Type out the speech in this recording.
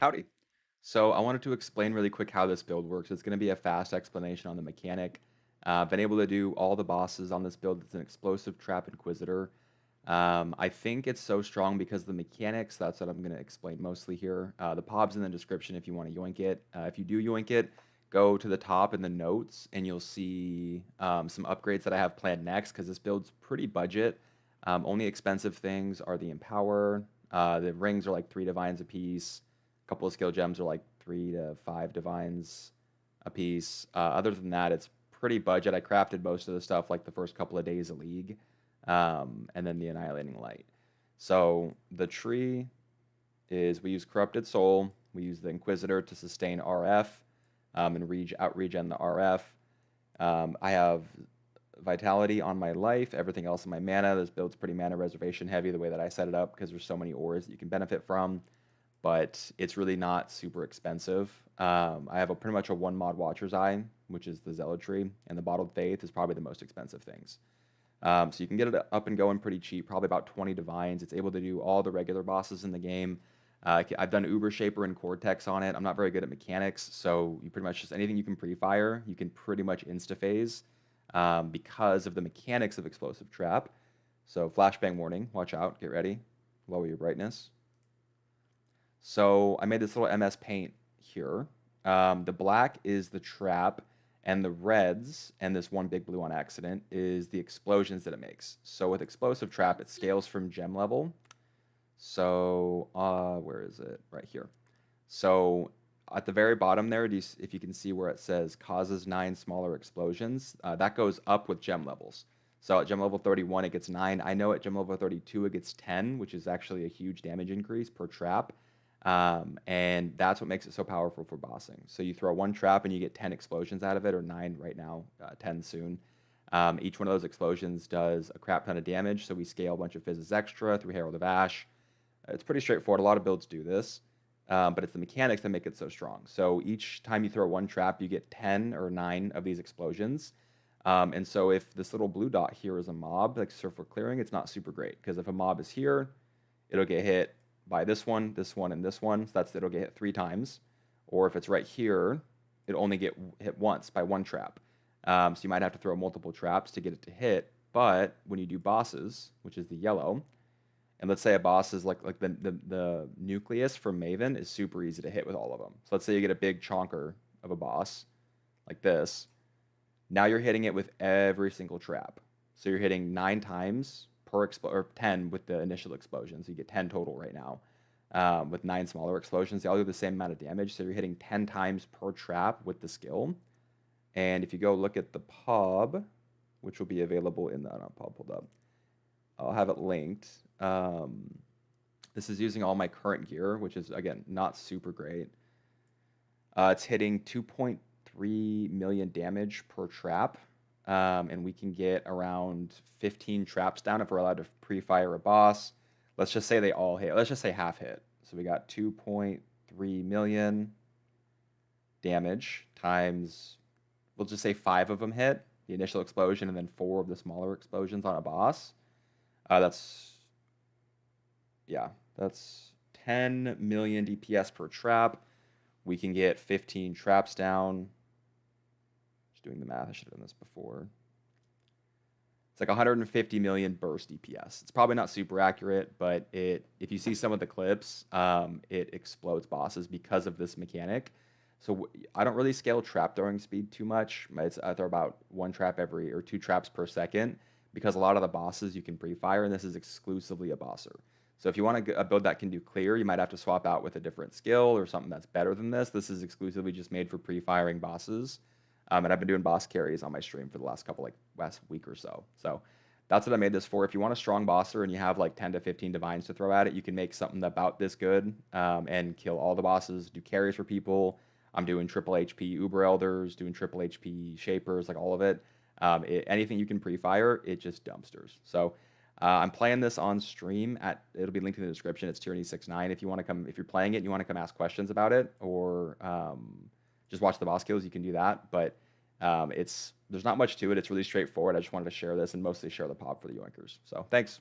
Howdy. So I wanted to explain really quick how this build works. It's going to be a fast explanation on the mechanic. I've been able to do all the bosses on this build. It's an explosive trap inquisitor. I think it's so strong because of the mechanics. That's what I'm going to explain mostly here. The pob's in the description if you want to yoink it. If you do yoink it, go to the top in the notes and you'll see some upgrades that I have planned next because this build's pretty budget. Only expensive things are the Empower. The rings are like 3 divines apiece. A couple of skill gems are like 3 to 5 divines a piece. Other than that, it's pretty budget. I crafted most of the stuff like the first couple of days of League, and then the Annihilating Light. So the tree is we use Corrupted Soul. We use the Inquisitor to sustain RF and out regen the RF. I have Vitality on my life, everything else in my mana. This build's pretty mana reservation heavy the way that I set it up because there's so many ores that you can benefit from, but it's really not super expensive. I have pretty much a one mod Watcher's Eye, which is the Zealotry, and the Bottled Faith is probably the most expensive things. So you can get it up and going pretty cheap, probably about 20 divines. It's able to do all the regular bosses in the game. I've done Uber Shaper and Cortex on it. I'm not very good at mechanics, so you pretty much just anything you can pre-fire, you can pretty much insta-phase because of the mechanics of Explosive Trap. So flashbang warning, watch out, get ready, lower your brightness. So I made this little MS Paint here. The black is the trap, and the reds, and this one big blue on accident, is the explosions that it makes. So with Explosive Trap, it scales from gem level. So where is it? Right here. So at the very bottom there, if you can see where it says causes 9 smaller explosions, that goes up with gem levels. So at gem level 31, it gets 9. I know at gem level 32, it gets 10, which is actually a huge damage increase per trap. And that's what makes it so powerful for bossing. So you throw one trap and you get 10 explosions out of it, or 9 right now, 10 soon. Each one of those explosions does a crap ton of damage, so we scale a bunch of Fizzes extra through Herald of Ash. It's pretty straightforward. A lot of builds do this, but it's the mechanics that make it so strong. So each time you throw one trap, you get 10 or 9 of these explosions. And so if this little blue dot here is a mob, like so for clearing, it's not super great because if a mob is here, it'll get hit by this one, and this one. So it'll get hit 3 times. Or if it's right here, it'll only get hit once by one trap. So you might have to throw multiple traps to get it to hit. But when you do bosses, which is the yellow, and let's say a boss is like the nucleus from Maven is super easy to hit with all of them. So let's say you get a big chonker of a boss like this. Now you're hitting it with every single trap. So you're hitting 9 times per or 10 with the initial explosion. So you get 10 total right now. With 9 smaller explosions, they all do the same amount of damage. So you're hitting 10 times per trap with the skill. And if you go look at the pub, which will be available in the pub pulled up, I'll have it linked. This is using all my current gear, which is, again, not super great. It's hitting 2.3 million damage per trap, and we can get around 15 traps down if we're allowed to pre-fire a boss. Let's just say they all hit. Let's just say half hit. So we got 2.3 million damage times, we'll just say 5 of them hit, the initial explosion, and then 4 of the smaller explosions on a boss. That's 10 million DPS per trap. We can get 15 traps down. Just doing the math, I should have done this before. It's like 150 million burst DPS. It's probably not super accurate, but if you see some of the clips, it explodes bosses because of this mechanic. So I don't really scale trap throwing speed too much. I throw about 1 trap every or 2 traps per second because a lot of the bosses you can pre-fire, and this is exclusively a bosser. So if you want a build that can do clear, you might have to swap out with a different skill or something that's better than this. This is exclusively just made for pre-firing bosses. And I've been doing boss carries on my stream for the last last week or so. So that's what I made this for. If you want a strong bosser and you have like 10 to 15 divines to throw at it, you can make something about this good and kill all the bosses, do carries for people. I'm doing triple HP Uber Elders, doing triple HP Shapers, like all of it. Anything you can pre-fire, it just dumpsters. So I'm playing this on stream it'll be linked in the description. It's Tyranny69. If you want to come, if you're playing it and you want to come ask questions about it, or just watch the boss kills, you can do that. But there's not much to it. It's really straightforward. I just wanted to share this and mostly share the pop for the yoinkers. So thanks.